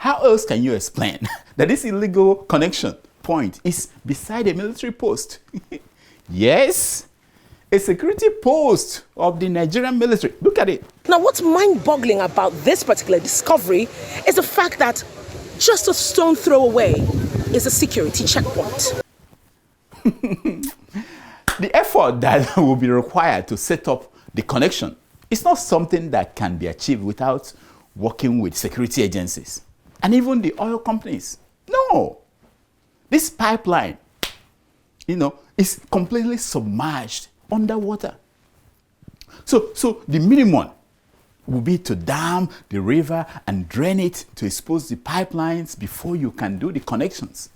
how else can you explain that this illegal connection point is beside a military post? Yes, a security post of the Nigerian military. Look at it. Now, what's mind-boggling about this particular discovery is the fact that just a stone throw away is a security checkpoint. The effort that will be required to set up the connection is not something that can be achieved without working with security agencies and even the oil companies. No. This pipeline, is completely submerged underwater. So the minimum will be to dam the river and drain it to expose the pipelines before you can do the connections.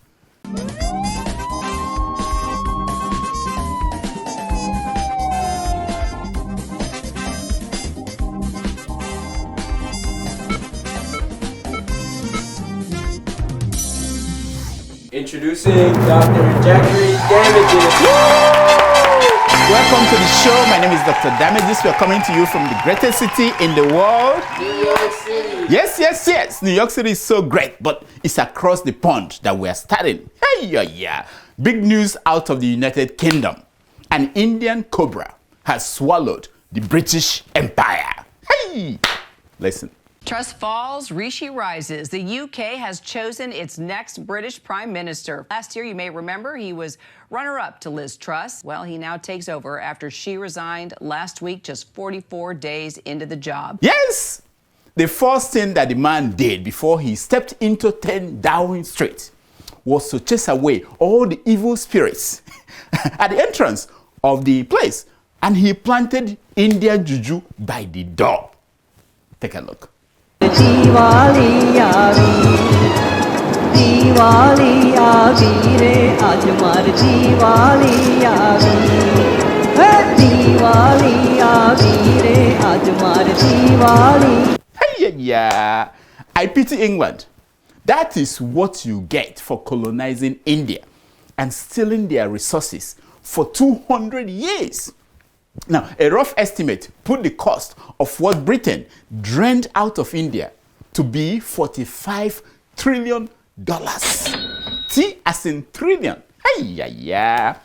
Introducing Dr. Jackery Damages. Welcome to the show. My name is Dr. Damages. We are coming to you from the greatest city in the world. New York City. Yes. New York City is so great, but it's across the pond that we are starting. Hey, yeah. Big news out of the United Kingdom. An Indian cobra has swallowed the British Empire. Hey, listen. Truss falls, Rishi rises. The UK has chosen its next British Prime Minister. Last year, you may remember, he was runner-up to Liz Truss. Well, he now takes over after she resigned last week, just 44 days into the job. Yes! The first thing that the man did before he stepped into 10 Downing Street was to chase away all the evil spirits at the entrance of the place. And he planted Indian juju by the door. Take a look. Diwali aavi re aaj mar Diwali re aaj mar Diwali. Hey, yeah. I pity England. That is what you get for colonizing India and stealing their resources for 200 years. Now, a rough estimate put the cost of what Britain drained out of India to be $45 trillion. T as in trillion. Hey, yeah.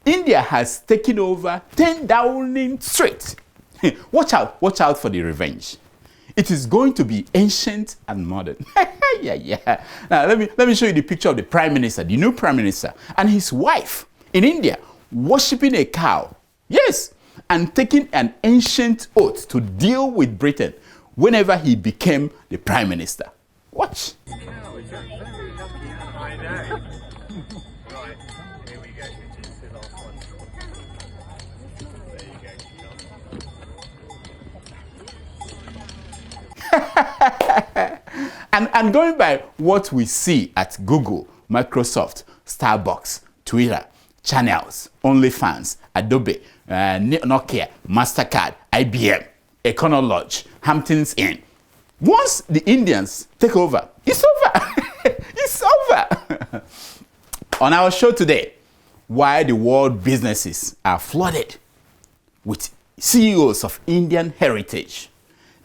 India has taken over 10 Downing Street. Watch out for the revenge. It is going to be ancient and modern. Yeah. Now, let me show you the picture of the Prime Minister, the new Prime Minister, and his wife in India, worshipping a cow. Yes. And taking an ancient oath to deal with Britain whenever he became the Prime Minister. Watch. and going by what we see at Google, Microsoft, Starbucks, Twitter, Channels, OnlyFans, Adobe, Nokia, MasterCard, IBM, Econo Lodge, Hamptons Inn. Once the Indians take over, it's over. It's over. On our show today, why the world businesses are flooded with CEOs of Indian heritage.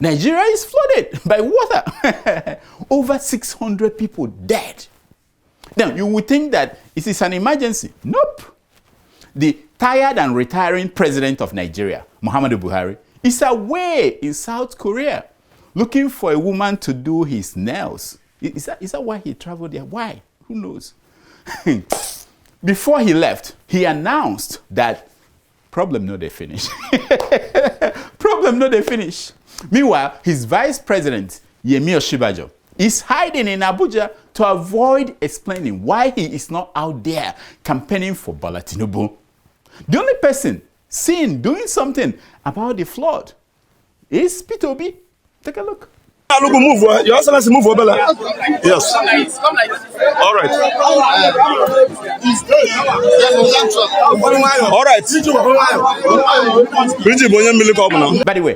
Nigeria is flooded by water. Over 600 people dead. Now, you would think that it is an emergency. Nope. The tired and retiring president of Nigeria, Muhammadu Buhari, is away in South Korea looking for a woman to do his nails. Is that why he traveled there? Why? Who knows? Before he left, he announced that problem no dey finish. Problem no dey finish. Meanwhile, his vice president, Osinbajo, is hiding in Abuja to avoid explaining why he is not out there campaigning for Bola Tinubu. The only person seen doing something about the flood is Peter Obi. Take a look. Move, Your Excellency, move, Obela. Yes. All right. All right.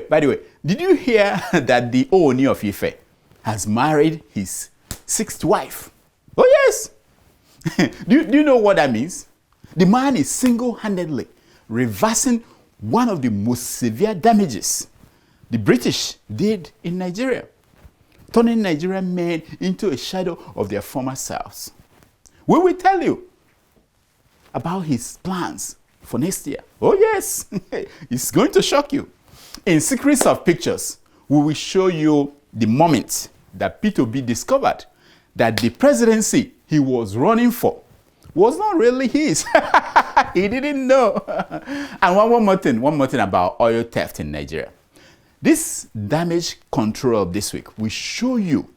By the way, did you hear that the Ooni of Ife has married his 6th wife? Oh, yes. do you know what that means? The man is single-handedly reversing one of the most severe damages the British did in Nigeria. turning Nigerian men into a shadow of their former selves. We will tell you about his plans for next year. Oh yes, it's going to shock you. In Secrets of Pictures, we will show you the moment that P2B discovered that the presidency he was running for was not really his. He didn't know. And one more thing about oil theft in Nigeria. This damage control of this week will show you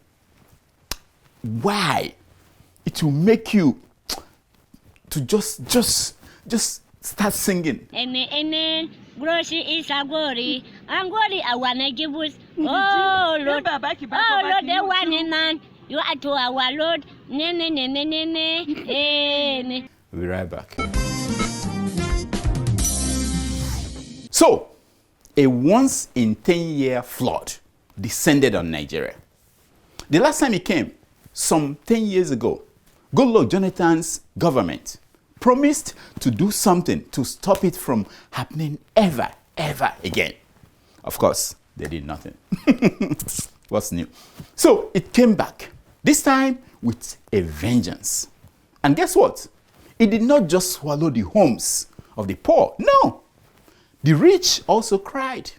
why it will make you to just start singing. Grocery is a glory. Angori, I wanna give us. Oh Lord, the one in man. You are to our Lord. We'll be right back. So, a once in 10-year flood descended on Nigeria. The last time it came, some 10 years ago, Goodluck Jonathan's government promised to do something to stop it from happening ever again. Of course, they did nothing. What's new? So it came back, this time with a vengeance. And guess what? It did not just swallow the homes of the poor. No. The rich also cried.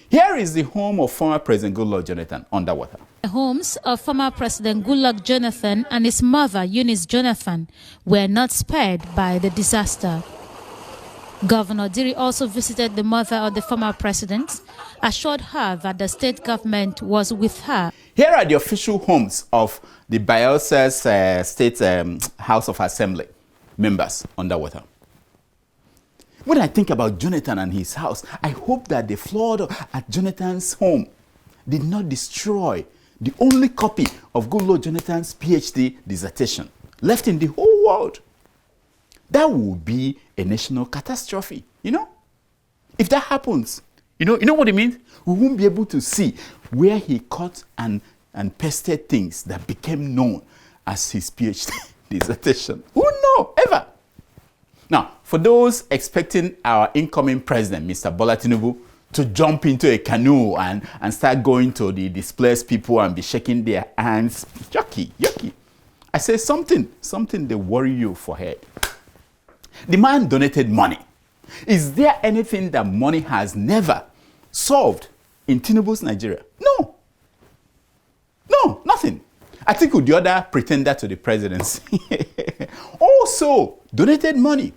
Here is the home of former President Goodluck Jonathan underwater. The homes of former President Goodluck Jonathan and his mother, Eunice Jonathan, were not spared by the disaster. Governor Diri also visited the mother of the former president, assured her that the state government was with her. Here are the official homes of the Bayelsa State House of Assembly members underwater. When I think about Jonathan and his house, I hope that the flood at Jonathan's home did not destroy the only copy of Goodluck Jonathan's PhD dissertation left in the whole world. That would be a national catastrophe, you know? If that happens, you know what it means? We won't be able to see where he cut and pasted things that became known as his PhD dissertation. Who knows, ever? Now, for those expecting our incoming president, Mr. Bola Tinubu, to jump into a canoe and start going to the displaced people and be shaking their hands, yucky. I say something they worry you for head. The man donated money. Is there anything that money has never solved in Tinubu's Nigeria? No, nothing. Atiku, the other pretender to the presidency, also donated money.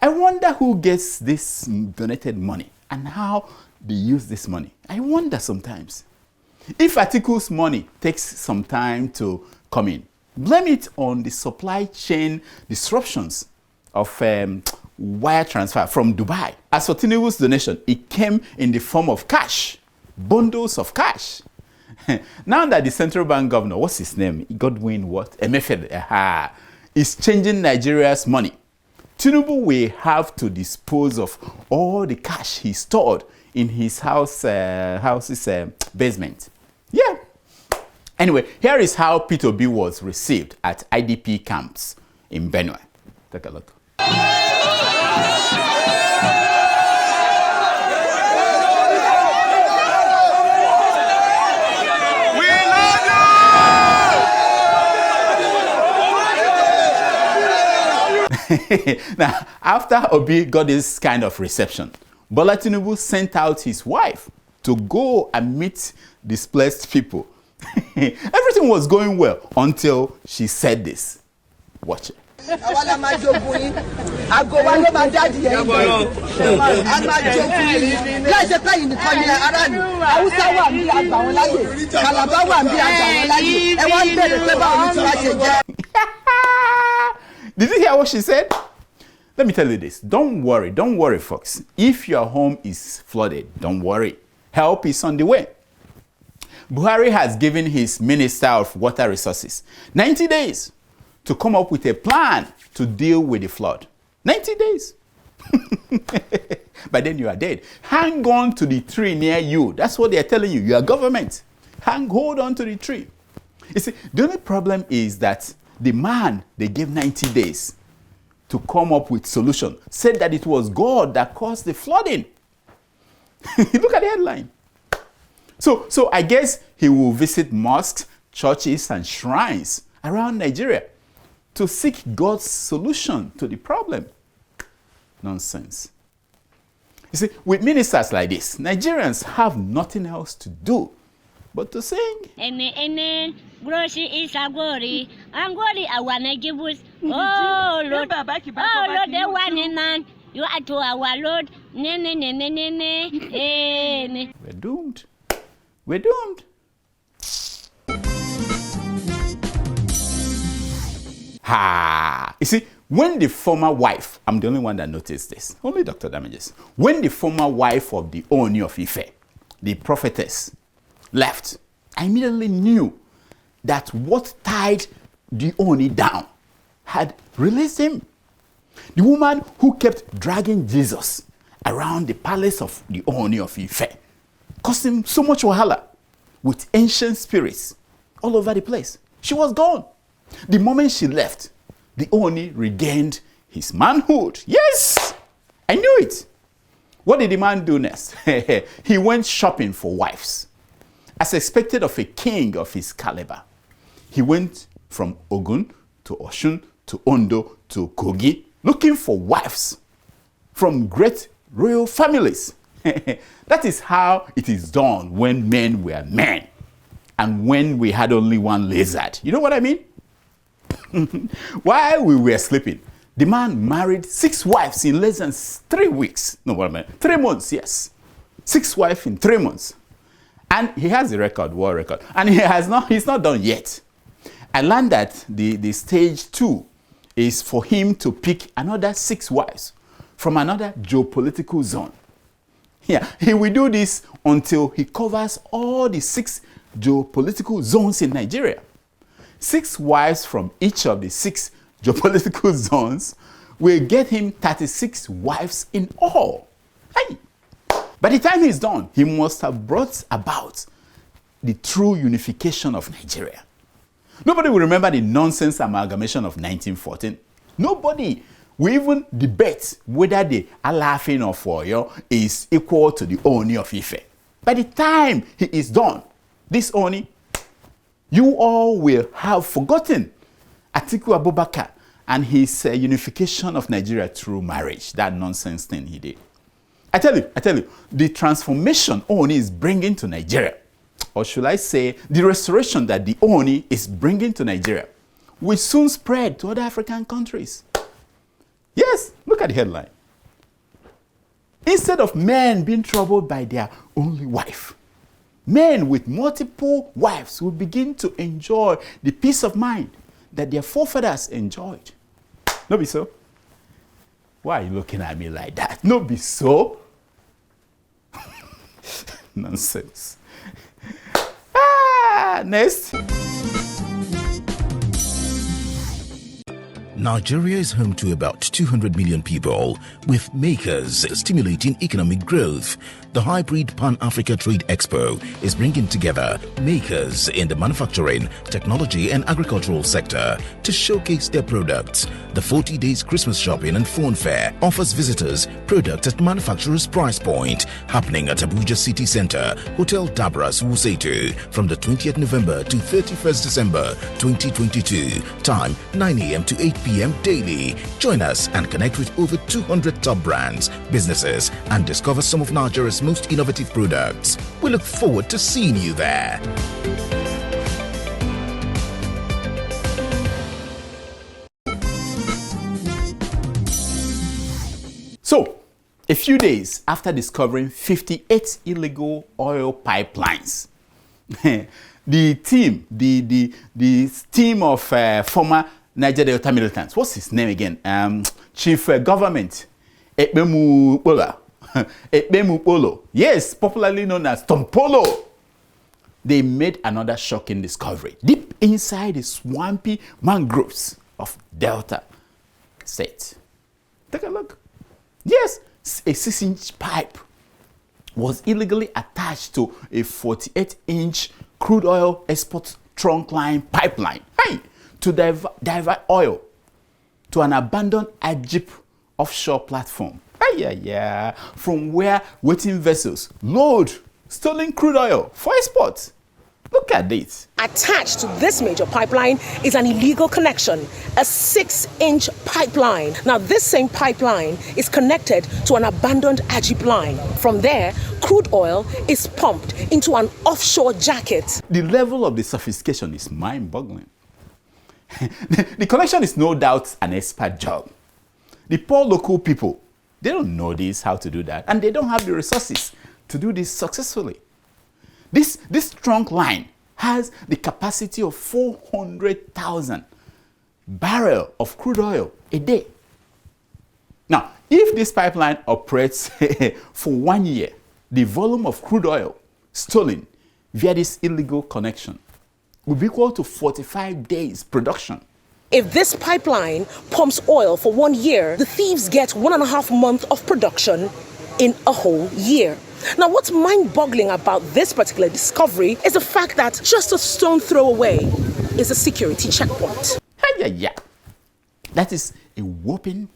I wonder who gets this donated money and how they use this money. I wonder sometimes. If Atiku's money takes some time to come in, blame it on the supply chain disruptions of wire transfer from Dubai. As for Tinubu's donation, it came in the form of cash, bundles of cash. Now that the central bank governor, what's his name? Godwin what? Emefiele, is changing Nigeria's money. Tinubu will have to dispose of all the cash he stored in his house's basement. Yeah. Anyway, here is how P2B was received at IDP camps in Benue. Take a look. Now, after Obi got this kind of reception, Bola Tinubu sent out his wife to go and meet displaced people. Everything was going well until she said this. Watch it. Did you hear what she said? Let me tell you this. Don't worry, folks. If your home is flooded, don't worry. Help is on the way. Buhari has given his Minister of Water Resources 90 days to come up with a plan to deal with the flood. 90 days. But then you are dead. Hang on to the tree near you. That's what they are telling you. You are government. Hold on to the tree. You see, the only problem is that the man they gave 90 days to come up with solution said that it was God that caused the flooding. Look at the headline. So I guess he will visit mosques, churches, and shrines around Nigeria to seek God's solution to the problem. Nonsense. You see, with ministers like this, Nigerians have nothing else to do but to sing. Amen. Groshi is Agori. Angori Awanagibus. Oh Lord. Oh Lord, the one man. You are to our Lord. We're doomed. We're doomed. Ha! You see, when the former wife, I'm the only one that noticed this, only Dr. Damages, when the former wife of the Ooni of Ife, the prophetess, left, I immediately knew that what tied the Ooni down had released him. The woman who kept dragging Jesus around the palace of the Ooni of Ife caused him so much wahala with ancient spirits all over the place. She was gone. The moment she left, the Ooni regained his manhood. Yes, I knew it. What did the man do next? He went shopping for wives. As expected of a king of his caliber, he went from Ogun to Osun to Ondo to Kogi, looking for wives from great royal families. That is how it is done when men were men and when we had only one lizard. You know what I mean? While we were sleeping, the man married 6 wives in less than 3 weeks. No, what I mean, 3 months, yes. 6 wives in 3 months. And he has the record, world record. And he's not done yet. I learned that the stage 2 is for him to pick another 6 wives from another geopolitical zone. Yeah, he will do this until he covers all the 6 geopolitical zones in Nigeria. 6 wives from each of the 6 geopolitical zones will get him 36 wives in all. Hey! By the time he's done, he must have brought about the true unification of Nigeria. Nobody will remember the nonsense amalgamation of 1914. Nobody will even debate whether the Alaafin of Oyo is equal to the Ooni of Ife. By the time he is done, this Ooni, you all will have forgotten Atiku Abubakar and his unification of Nigeria through marriage, that nonsense thing he did. I tell you, the transformation Ooni is bringing to Nigeria, or should I say, the restoration that the Ooni is bringing to Nigeria, will soon spread to other African countries. Yes, look at the headline. Instead of men being troubled by their only wife, men with multiple wives will begin to enjoy the peace of mind that their forefathers enjoyed. No be so? Why are you looking at me like that? No be so? Nonsense. Next. Nigeria is home to about 200 million people, with makers stimulating economic growth. The Hybrid Pan-Africa Trade Expo is bringing together makers in the manufacturing, technology and agricultural sector to showcase their products. The 40 days Christmas shopping and phone fair offers visitors products at manufacturer's price point, happening at Abuja City Center, Hotel Dabras Wusetu, from the 20th November to 31st December 2022. Time 9 a.m. to 8 p.m. daily. Join us and connect with over 200 top brands, businesses, and discover some of Nigeria's most innovative products. We look forward to seeing you there. So, a few days after discovering 58 illegal oil pipelines, the team of former Niger Delta militants, what's his name again? Chief Government Ekpemu Polo, yes, popularly known as Tompolo. They made another shocking discovery deep inside the swampy mangroves of Delta State. Take a look. Yes, a 6-inch pipe was illegally attached to a 48-inch crude oil export trunk line pipeline, hey, to divert oil to an abandoned Egypt offshore platform, from where waiting vessels load stolen crude oil for export. Look at this. Attached to this major pipeline is an illegal connection, a 6-inch pipeline. Now, this same pipeline is connected to an abandoned Ajib line. From there, crude oil is pumped into an offshore jacket. The level of the sophistication is mind-boggling. The connection is no doubt an expert job. The poor local people, they don't know this, how to do that, and they don't have the resources to do this successfully. This trunk line has the capacity of 400,000 barrels of crude oil a day. Now, if this pipeline operates for 1 year, the volume of crude oil stolen via this illegal connection will be equal to 45 days production. If this pipeline pumps oil for 1 year, the thieves get 1.5 months of production in a whole year. Now, what's mind-boggling about this particular discovery is the fact that just a stone throw away is a security checkpoint. Yeah. That is a whopping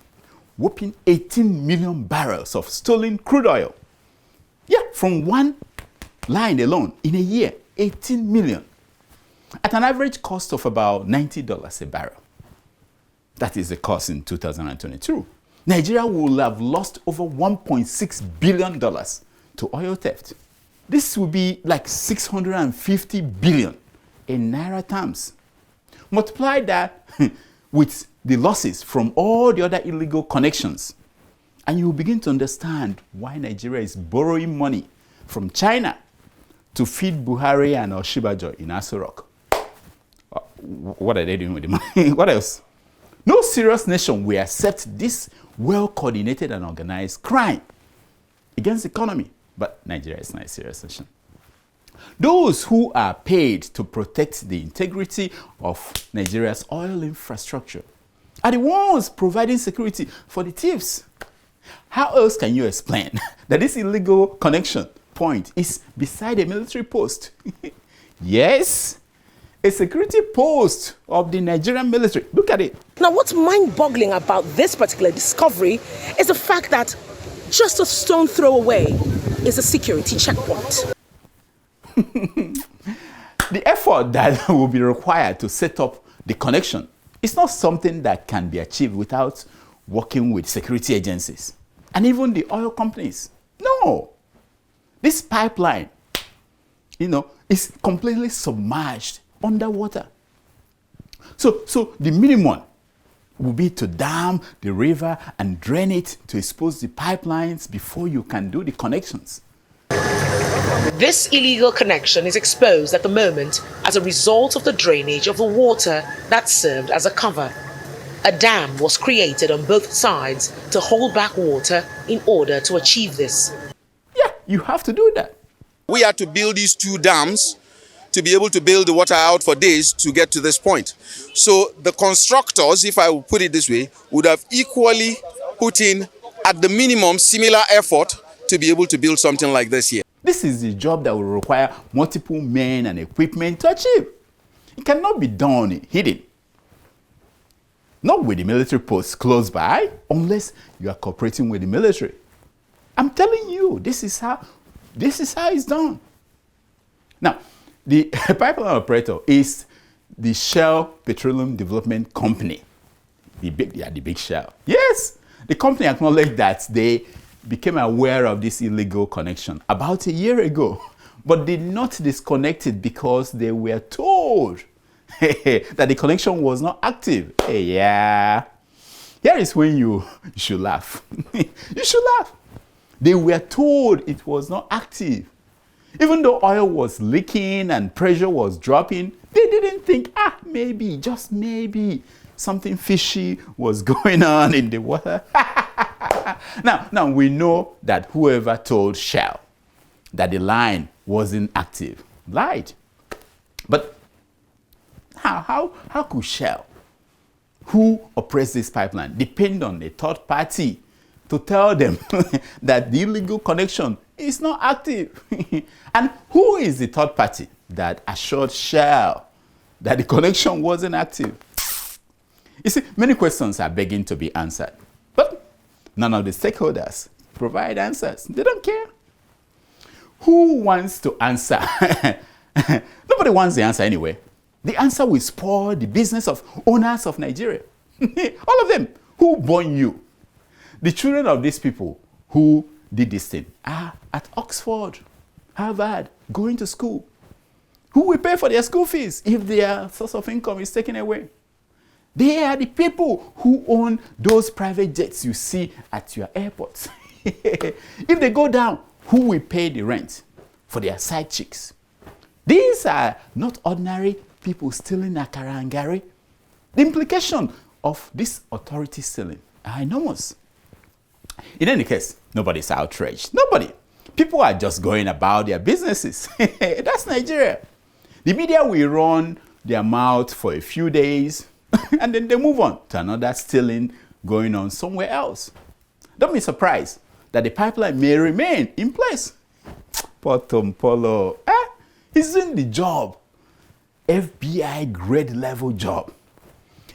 18 million barrels of stolen crude oil. Yeah, from one line alone in a year, 18 million. At an average cost of about $90 a barrel. That is the cost in 2022. Nigeria will have lost over $1.6 billion to oil theft. This will be like 650 billion in naira terms. Multiply that with the losses from all the other illegal connections, and you will begin to understand why Nigeria is borrowing money from China to feed Buhari and Osinbajo in Aso Rock. What are they doing with the money? What else? No serious nation will accept this well-coordinated and organized crime against the economy. But Nigeria is not a serious nation. Those who are paid to protect the integrity of Nigeria's oil infrastructure are the ones providing security for the thieves. How else can you explain that this illegal connection point is beside a military post? Yes, a security post of the Nigerian military. Look at it. Now, what's mind-boggling about this particular discovery is the fact that just a stone throw away is a security checkpoint. The effort that will be required to set up the connection is not something that can be achieved without working with security agencies and even the oil companies. No. This pipeline, is completely submerged underwater. So the minimum will be to dam the river and drain it to expose the pipelines before you can do the connections. This illegal connection is exposed at the moment as a result of the drainage of the water that served as a cover. A dam was created on both sides to hold back water in order to achieve this. Yeah, you have to do that. We had to build these two dams to be able to bail the water out for days to get to this point. So the constructors, if I will put it this way, would have equally put in, at the minimum, similar effort to be able to build something like this here. This is the job that will require multiple men and equipment to achieve. It cannot be done hidden. Not with the military posts close by, unless you are cooperating with the military. I'm telling you, this is how it's done. Now, the pipeline operator is the Shell Petroleum Development Company. The big Shell. Yes, the company acknowledged that they became aware of this illegal connection about a year ago, but did not disconnect it because they were told that the connection was not active. Yeah. Here is when you should laugh. You should laugh. They were told it was not active. Even though oil was leaking and pressure was dropping, they didn't think, maybe, just maybe, something fishy was going on in the water. Now we know that whoever told Shell that the line wasn't active lied. But how could Shell, who operates this pipeline, depend on a third party to tell them that the illegal connection is not active? And who is the third party that assured Shell that the connection wasn't active? You see, many questions are begging to be answered, but none of the stakeholders provide answers. They don't care. Who wants to answer? Nobody wants the answer anyway. The answer will spoil the business of owners of Nigeria. All of them. Who born you? The children of these people who did this thing are at Oxford, Harvard, going to school. Who will pay for their school fees if their source of income is taken away? They are the people who own those private jets you see at your airports. If they go down, who will pay the rent for their side chicks? These are not ordinary people stealing akara and gari. The implication of this authority stealing are enormous. In any case, nobody's outraged. Nobody. People are just going about their businesses. That's Nigeria. The media will run their mouth for a few days and then they move on to another stealing going on somewhere else. Don't be surprised that the pipeline may remain in place. Potom Polo, he's doing the job. FBI grade level job.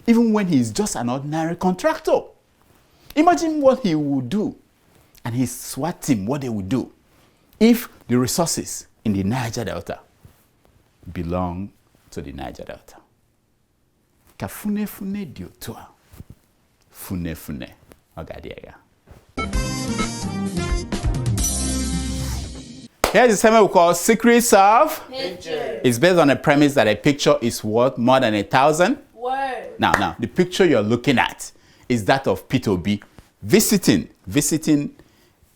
Even when he's just an ordinary contractor. Imagine what he would do and his SWAT team, what they would do if the resources in the Niger Delta belong to the Niger Delta. Ka fune fune diotua. Fune fune. Ogadiega. Here's a segment we call Secrets of Picture. It's based on a premise that a picture is worth more than 1,000 words. Now, the picture you're looking at is that of Peter Obi visiting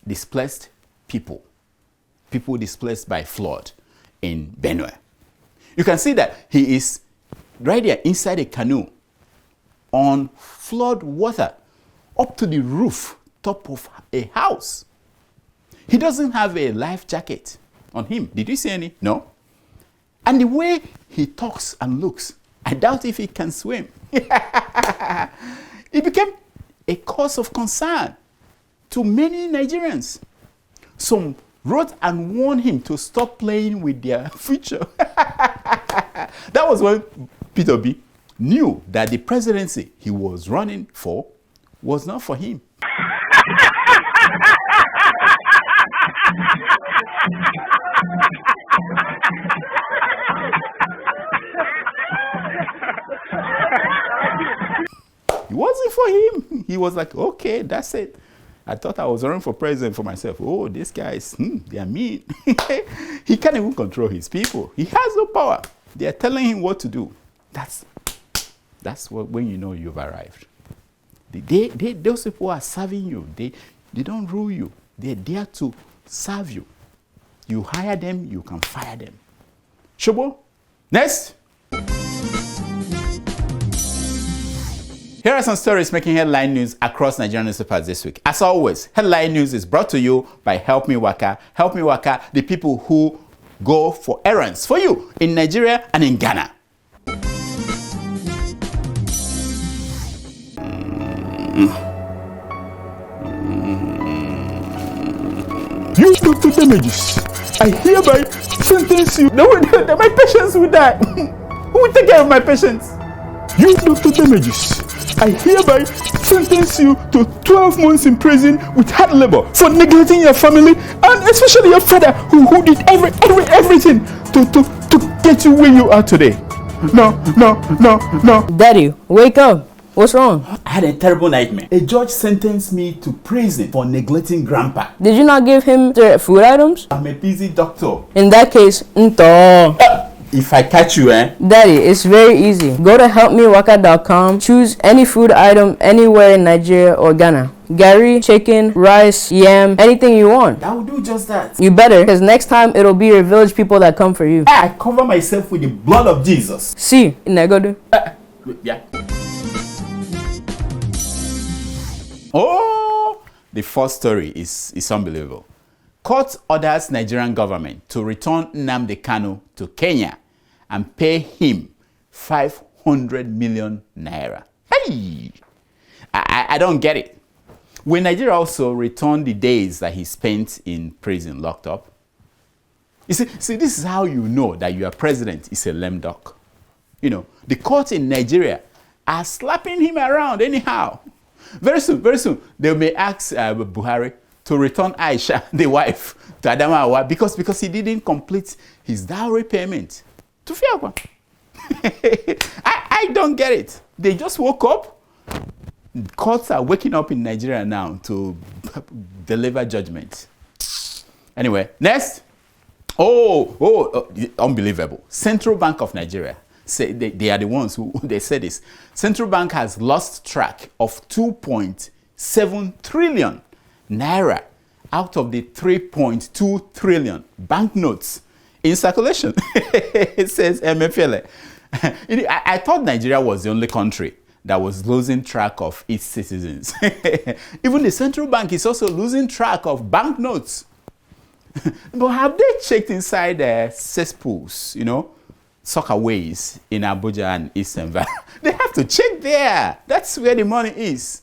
displaced people displaced by flood in Benue. You can see that he is right there inside a canoe on flood water up to the roof top of a house. He doesn't have a life jacket on him. Did you see any? No. And the way he talks and looks, I doubt if he can swim. It became a cause of concern to many Nigerians. Some wrote and warned him to stop playing with their future. That was when Peter Obi knew that the presidency he was running for was not for him. It wasn't for him. He was like, okay, that's it. I thought I was running for president for myself. Oh, these guys, they are mean. He can't even control his people. He has no power. They are telling him what to do. That's when you know you've arrived. Those people are serving you. They don't rule you. They're there to serve you. You hire them, you can fire them. Shobo, next. Here are some stories making headline news across Nigerian newspapers this week. As always, headline news is brought to you by Help Me Waka. Help Me Waka, the people who go for errands for you in Nigeria and in Ghana. You Dr. Damages, I hereby sentence you. No, my patients will die. Who will take care of my patients? You Dr. Damages, I hereby sentence you to 12 months in prison with hard labor for neglecting your family and especially your father who did everything to get you where you are today. No. Daddy, wake up. What's wrong? I had a terrible nightmare. A judge sentenced me to prison for neglecting grandpa. Did you not give him the food items? I'm a busy doctor. In that case, if I catch you, Daddy, it's very easy. Go to helpmewaka.com, choose any food item anywhere in Nigeria or Ghana. Gari, chicken, rice, yam, anything you want. I will do just that. You better, because next time it'll be your village people that come for you. I cover myself with the blood of Jesus. See, Negodu. Yeah. Oh, the first story is unbelievable. Court orders Nigerian government to return Nnamdi Kanu to Kenya and pay him 500 million naira. Hey! I don't get it. Will Nigeria also return the days that he spent in prison locked up? You see, this is how you know that your president is a lame duck. You know, the courts in Nigeria are slapping him around anyhow. Very soon, they may ask Buhari to return Aisha, the wife, to Adamawa because he didn't complete his dowry payment to Fiakwa. I don't get it. They just woke up. Courts are waking up in Nigeria now to deliver judgment. Anyway, next. Unbelievable. Central Bank of Nigeria. Say they are the ones who they said this. Central Bank has lost track of 2.7 trillion naira out of the 3.2 trillion banknotes in circulation. It says MFL. I thought Nigeria was the only country that was losing track of its citizens. Even the central bank is also losing track of banknotes. But have they checked inside cesspools, soccerways in Abuja and Eastern Valley? They have to check there. That's where the money is.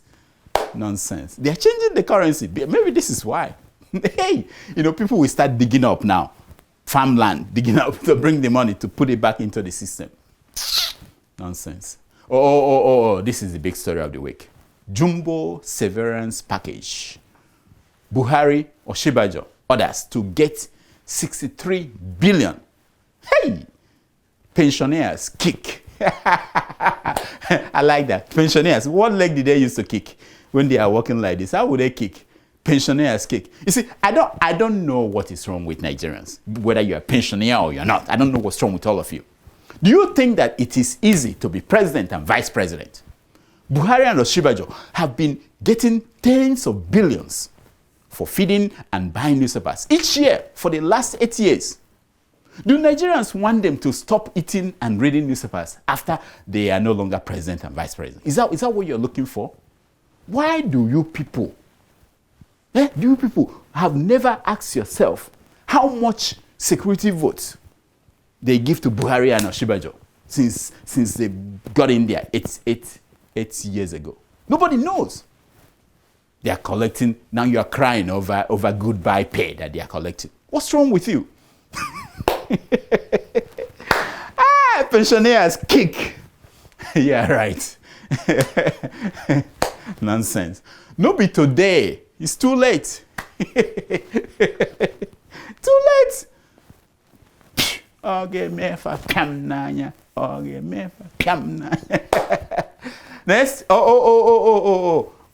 Nonsense. They're changing the currency. Maybe this is why. Hey, people will start digging up now. Farmland, digging up to bring the money to put it back into the system. Nonsense. This is the big story of the week. Jumbo severance package. Buhari, Osinbajo, others to get 63 billion. Hey! Pensioners kick. I like that. Pensioners, what leg did they used to kick when they are walking like this? How would they kick? Pensioners kick. You see, I don't know what is wrong with Nigerians, whether you're a pensioner or you're not. I don't know what's wrong with all of you. Do you think that it is easy to be president and vice president? Buhari and Osinbajo have been getting tens of billions for feeding and buying newspapers each year for the last 8 years. Do Nigerians want them to stop eating and reading newspapers after they are no longer president and vice president? Is that what you're looking for? Why do you people have never asked yourself how much security votes they give to Buhari and Osinbajo since they got in there 8 years ago? Nobody knows. They are collecting. Now you are crying over goodbye pay that they are collecting. What's wrong with you? Pensioners kick. Yeah, right. Nonsense. No be today. It's too late. Too late. Okay, mefa kamnanya. Okay, mefa kamnanya. Next.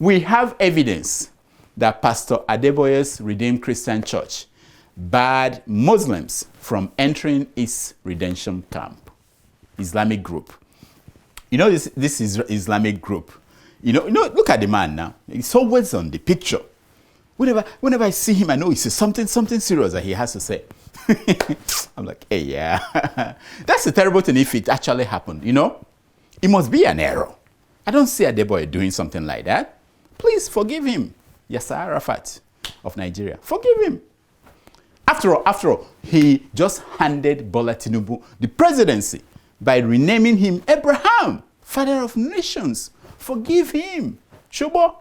We have evidence that Pastor Adeboye's Redeemed Christian Church barred Muslims from entering its redemption camp, Islamic group. This is Islamic group. Look at the man now. He's always on the picture. Whenever I see him, I know it's something serious that he has to say. I'm like, hey, yeah. That's a terrible thing if it actually happened, It must be an error. I don't see Adeboye doing something like that. Please forgive him. Yasser Arafat of Nigeria. Forgive him. After all, he just handed Bola Tinubu the presidency by renaming him Abraham, father of nations. Forgive him. Shobo.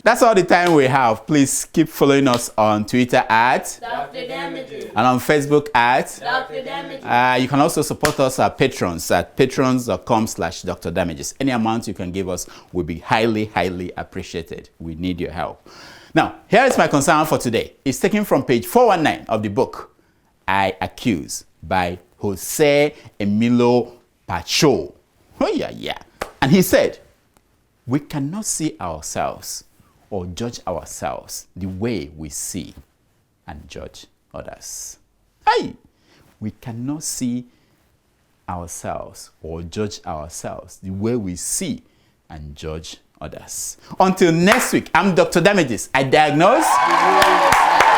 That's all the time we have. Please keep following us on Twitter at Dr. Damages. And on Facebook at Dr. Damages. You can also support us at patrons at patrons.com/Dr. Damages. Any amount you can give us will be highly, highly appreciated. We need your help. Now, here is my concern for today. It's taken from page 419 of the book, I Accuse, by Jose Emilio Pacho. Oh, yeah. And he said, we cannot see ourselves or judge ourselves the way we see and judge others. Hey! We cannot see ourselves or judge ourselves the way we see and judge others. Until next week, I'm Dr. Damages. I diagnose.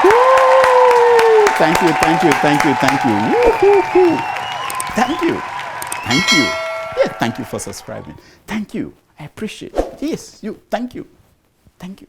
Woo! Thank you. Woo-hoo-hoo. Thank you. Yeah, thank you for subscribing. Thank you. I appreciate it. Yes, you. Thank you. Thank you.